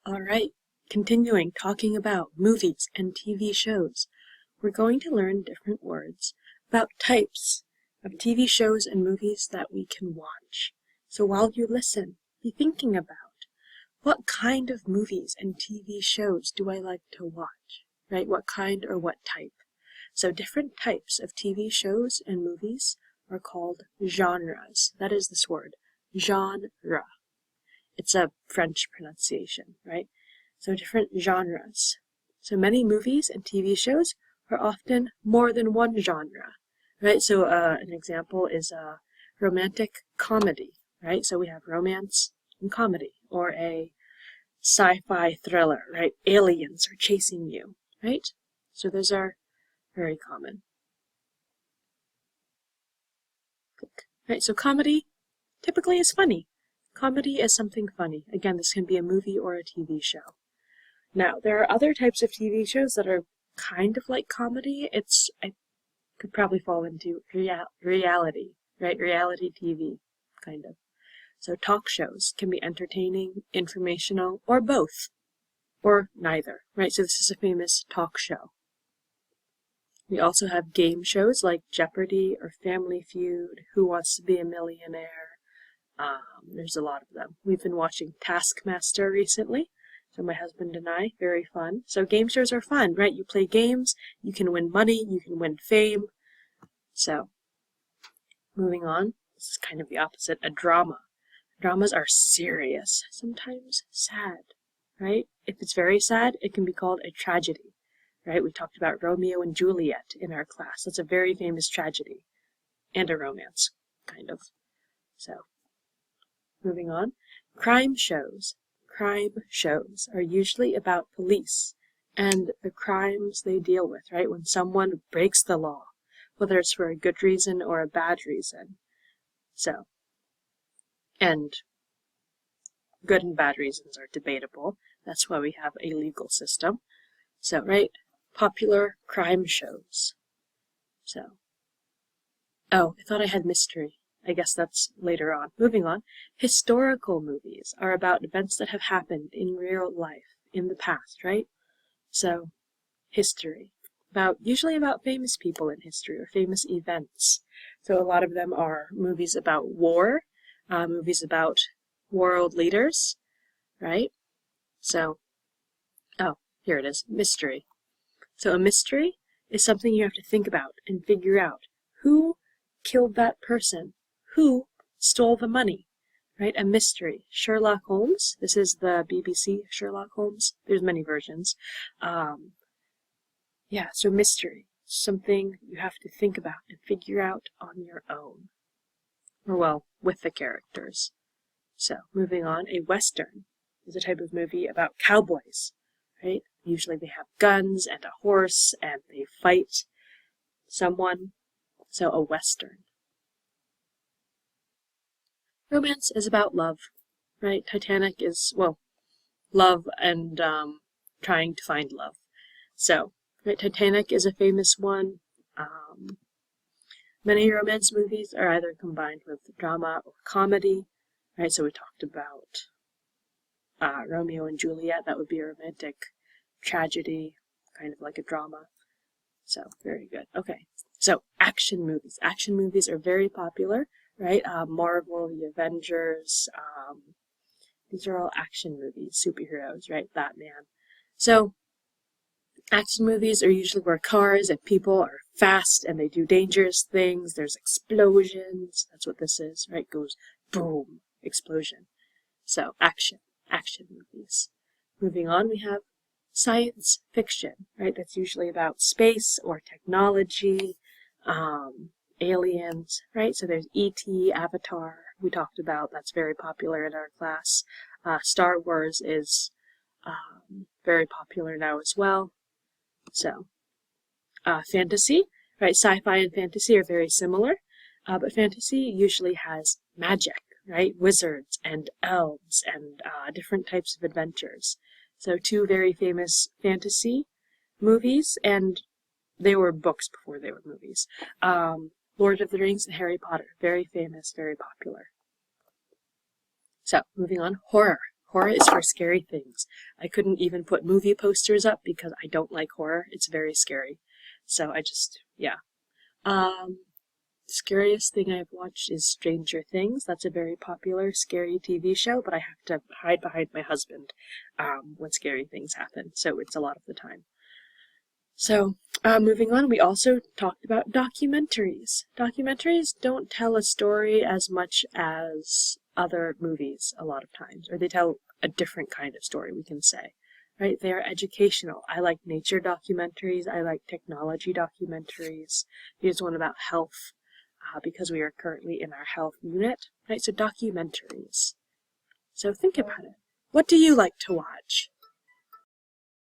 All right, continuing talking about movies and TV shows. We're going to learn different words about types of TV shows and movies that we can watch. So while you listen, be thinking about what kind of movies and TV shows do I like to watch, right? What kind or what type? So different types of TV shows and movies are called genres. That is this word, genre. It's a French pronunciation, right? So different genres. So many movies and TV shows are often more than one genre, right? So an example is a romantic comedy, right? So we have romance and comedy, or a sci-fi thriller, right? Aliens are chasing you, right? So those are very common. Right, so comedy typically is funny. Comedy is something funny. Again, this can be a movie or a TV show. Now, there are other types of TV shows that are kind of like comedy. I could probably fall into reality, right? Reality TV, kind of. So talk shows can be entertaining, informational, or both, or neither, right? So this is a famous talk show. We also have game shows like Jeopardy or Family Feud, Who Wants to Be a Millionaire. There's a lot of them. We've been watching Taskmaster recently, so my husband and I, very fun. So game shows are fun, right? You play games, you can win money, you can win fame. So, moving on, this is kind of the opposite, a drama. Dramas are serious, sometimes sad, right? If it's very sad, it can be called a tragedy, right? We talked about Romeo and Juliet in our class. That's a very famous tragedy, and a romance, kind of. So, moving on, crime shows. Crime shows are usually about police and the crimes they deal with, right? When someone breaks the law, whether it's for a good reason or a bad reason. So, and good and bad reasons are debatable. That's why we have a legal system. So, right, popular crime shows. So, oh, I thought I had mystery. I guess that's later on. Moving on, historical movies are about events that have happened in real life, in the past, right? So, history. Usually about famous people in history or famous events. So a lot of them are movies about war, movies about world leaders, right? So, oh, here it is, mystery. So a mystery is something you have to think about and figure out. Who killed that person? Who stole the money? Right? A mystery. Sherlock Holmes. This is the BBC Sherlock Holmes. There's many versions. Yeah, so mystery. Something you have to think about and figure out on your own. Or, well, with the characters. So, moving on, a Western is a type of movie about cowboys, right? Usually they have guns and a horse and they fight someone. So, a Western. Romance is about love, right? Titanic is, well, love and trying to find love. So, right, Titanic is a famous one. Many romance movies are either combined with drama or comedy, right? So we talked about Romeo and Juliet. That would be a romantic tragedy, kind of like a drama. So, very good. Okay, so action movies. Action movies are very popular, right? Marvel, the Avengers, these are all action movies, superheroes, right? Batman. So, action movies are usually where cars and people are fast and they do dangerous things. There's explosions. That's what this is, right? Goes boom, explosion. So, action movies. Moving on, we have science fiction, right? That's usually about space or technology, aliens, right? So there's E.T., Avatar, we talked about. That's very popular in our class. Star Wars is very popular now as well. So, fantasy, right? Sci-fi and fantasy are very similar, but fantasy usually has magic, right? Wizards and elves and different types of adventures. So two very famous fantasy movies, and they were books before they were movies. Lord of the Rings and Harry Potter, very famous, very popular. So, moving on, horror. Horror is for scary things. I couldn't even put movie posters up because I don't like horror. It's very scary. So I just, yeah. Scariest thing I've watched is Stranger Things. That's a very popular scary TV show, but I have to hide behind my husband when scary things happen. So it's a lot of the time. So, moving on, we also talked about documentaries. Documentaries don't tell a story as much as other movies a lot of times, or they tell a different kind of story, we can say. Right? They are educational. I like nature documentaries. I like technology documentaries. Here's one about health, because we are currently in our health unit. Right? So documentaries. So think about it. What do you like to watch?